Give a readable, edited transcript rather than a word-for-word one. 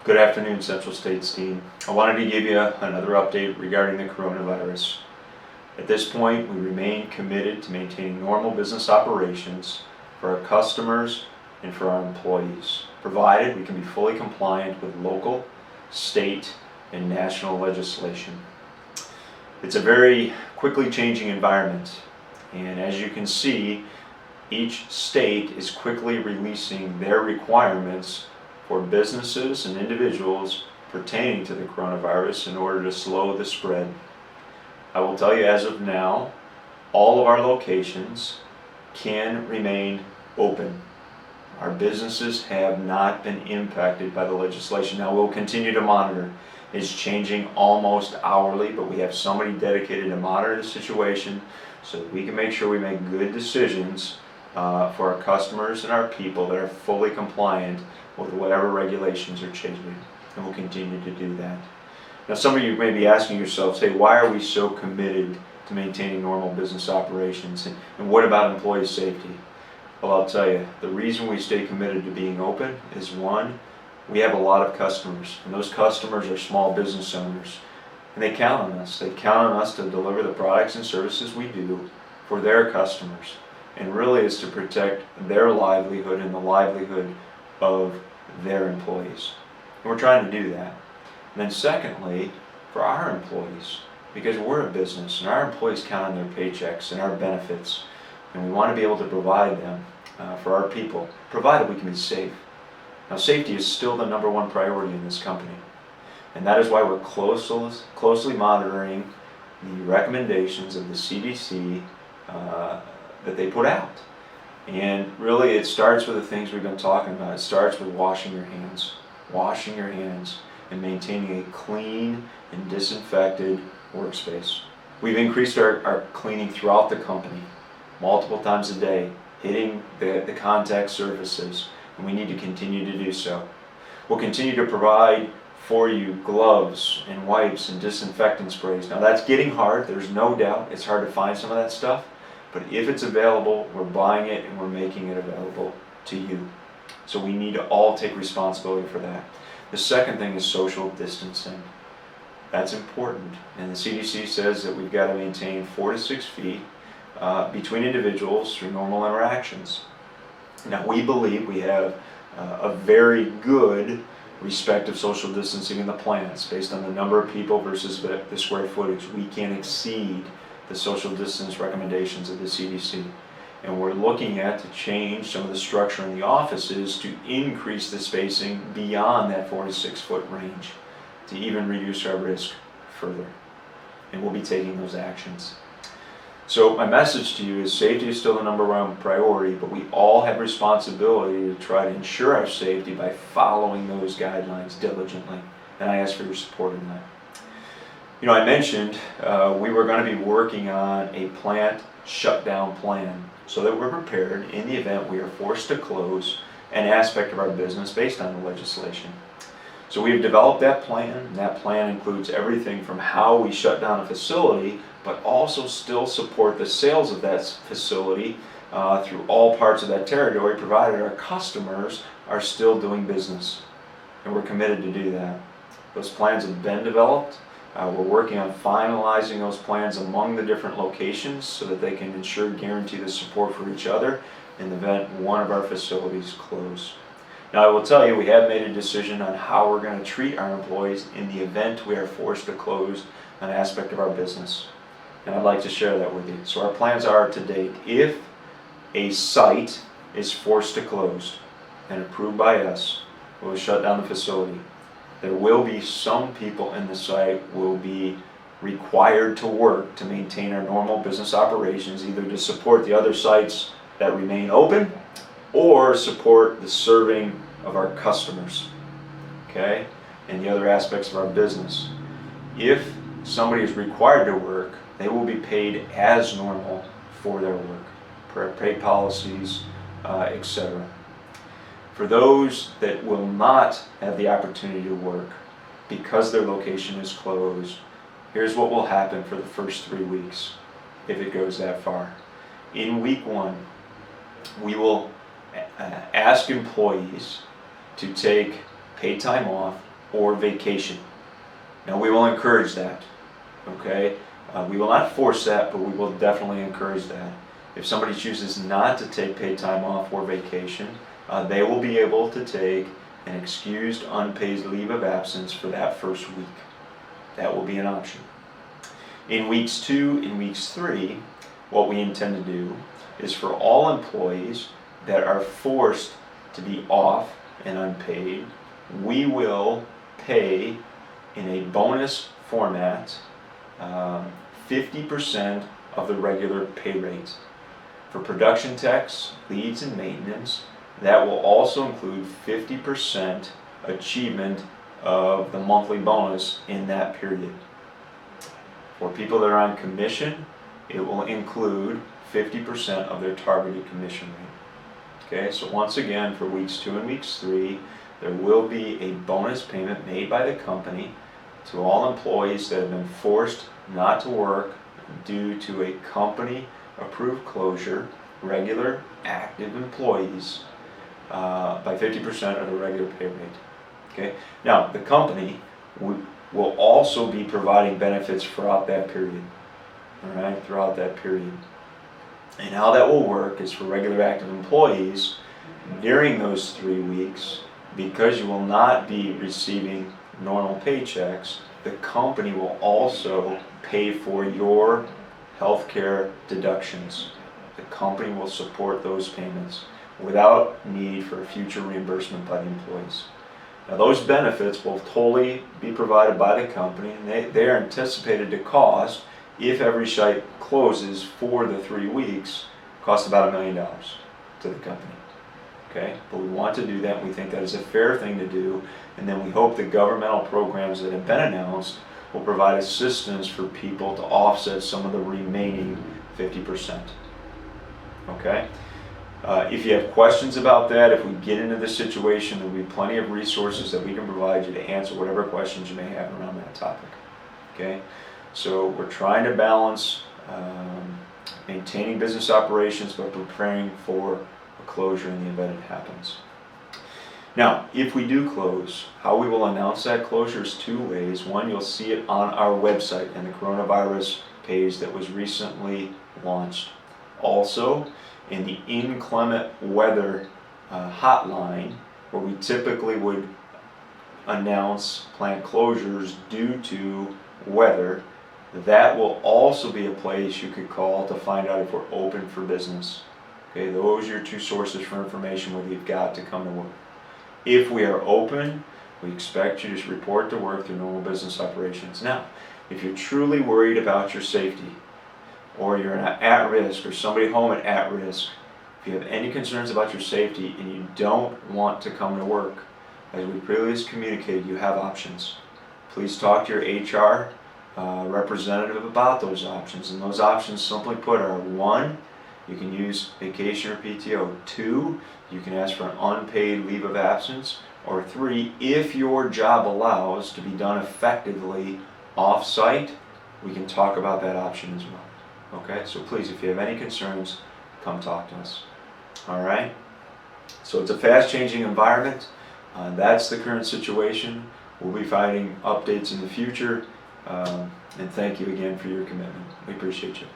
Good afternoon, Central States team. I wanted to give you another update regarding the coronavirus. At this point, we remain committed to maintaining normal business operations for our customers and for our employees, provided we can be fully compliant with local, state, and national legislation. It's a very quickly changing environment, and as you can see, each state is quickly releasing their requirements for businesses and individuals pertaining to the coronavirus in order to slow the spread. I will tell you, as of now, all of our locations can remain open. Our businesses have not been impacted by the legislation. Now we'll continue to monitor. It's changing almost hourly, but we have somebody dedicated to monitor the situation so that we can make sure we make good decisions for our customers and our people that are fully compliant with whatever regulations are changing, and we'll continue to do that. Now, some of you may be asking yourselves, hey, why are we so committed to maintaining normal business operations, and what about employee safety? Well, I'll tell you, the reason we stay committed to being open is, one, we have a lot of customers, and those customers are small business owners, and they count on us. They count on us to deliver the products and services we do for their customers, and really is to protect their livelihood and the livelihood of their employees. And we're trying to do that. And then secondly, for our employees, because we're a business and our employees count on their paychecks and our benefits, and we want to be able to provide them for our people, provided we can be safe. Now, safety is still the number one priority in this company, and that is why we're closely monitoring the recommendations of the CDC that they put out. And really, it starts with the things we've been talking about. It starts with washing your hands, and maintaining a clean and disinfected workspace. We've increased our cleaning throughout the company, multiple times a day, hitting the contact surfaces, and we need to continue to do so. We'll continue to provide for you gloves and wipes and disinfectant sprays. Now, that's getting hard, there's no doubt. It's hard to find some of that stuff. But if it's available, we're buying it and we're making it available to you. So we need to all take responsibility for that. The second thing is social distancing. That's important. And the CDC says that we've got to maintain 4 to 6 feet between individuals through normal interactions. Now, we believe we have a very good respect of social distancing in the plants based on the number of people versus the square footage. We can't exceed the social distance recommendations of the CDC. And we're looking at to change some of the structure in the offices to increase the spacing beyond that 4 to 6 foot range to even reduce our risk further. And we'll be taking those actions. So my message to you is safety is still the number one priority, but we all have responsibility to try to ensure our safety by following those guidelines diligently. And I ask for your support in that. You know, I mentioned we were going to be working on a plant shutdown plan so that we're prepared in the event we are forced to close an aspect of our business based on the legislation. So we've developed that plan, and that plan includes everything from how we shut down a facility, but also still support the sales of that facility through all parts of that territory, provided our customers are still doing business. And we're committed to do that. Those plans have been developed. We're working on finalizing those plans among the different locations so that they can guarantee the support for each other in the event one of our facilities close. Now, I will tell you, we have made a decision on how we're going to treat our employees in the event we are forced to close an aspect of our business. And I'd like to share that with you. So our plans are to date, if a site is forced to close and approved by us, we'll shut down the facility. There will be some people in the site will be required to work to maintain our normal business operations, either to support the other sites that remain open or support the serving of our customers, okay, and the other aspects of our business. If somebody is required to work, they will be paid as normal for their work, pay policies, etc. For those that will not have the opportunity to work because their location is closed, here's what will happen for the first 3 weeks, if it goes that far. In week 1, we will ask employees to take paid time off or vacation. Now we will encourage that, okay? We will not force that, but we will definitely encourage that. If somebody chooses not to take paid time off or vacation, they will be able to take an excused unpaid leave of absence for that first week. That will be an option. In weeks 2 and weeks 3, what we intend to do is for all employees that are forced to be off and unpaid, we will pay in a bonus format 50% of the regular pay rate. For production techs, leads, and maintenance, that will also include 50% achievement of the monthly bonus in that period. For people that are on commission, it will include 50% of their targeted commission rate. Okay, so once again, for weeks 2 and weeks 3, there will be a bonus payment made by the company to all employees that have been forced not to work due to a company-approved closure, regular active employees, by 50% of the regular pay rate. Okay. Now, the company will also be providing benefits throughout that period. All right, throughout that period. And how that will work is for regular active employees during those 3 weeks, because you will not be receiving normal paychecks, the company will also pay for your healthcare deductions. The company will support those payments without need for future reimbursement by the employees. Now, those benefits will totally be provided by the company, and they are anticipated to cost, if every site closes for the 3 weeks, cost about $1 million to the company. Okay, but we want to do that, and we think that is a fair thing to do, and then we hope the governmental programs that have been announced will provide assistance for people to offset some of the remaining 50%. Okay? If you have questions about that, if we get into the situation, there will be plenty of resources that we can provide you to answer whatever questions you may have around that topic. Okay? So we're trying to balance maintaining business operations but preparing for a closure in the event it happens. Now, if we do close, how we will announce that closure is 2 ways. One, you'll see it on our website and the coronavirus page that was recently launched. Also, in the inclement weather hotline, where we typically would announce plant closures due to weather, that will also be a place you could call to find out if we're open for business. Okay, those are your 2 sources for information whether you've got to come to work. If we are open, we expect you to report to work through normal business operations. Now, if you're truly worried about your safety, or you're at risk, or somebody home at risk, if you have any concerns about your safety and you don't want to come to work, as we previously communicated, you have options. Please talk to your HR representative about those options. And those options, simply put, are 1, you can use vacation or PTO. 2, you can ask for an unpaid leave of absence. Or 3, if your job allows to be done effectively off-site, we can talk about that option as well. Okay, so please, if you have any concerns, come talk to us. All right? So it's a fast-changing environment. That's the current situation. We'll be finding updates in the future. And thank you again for your commitment. We appreciate you.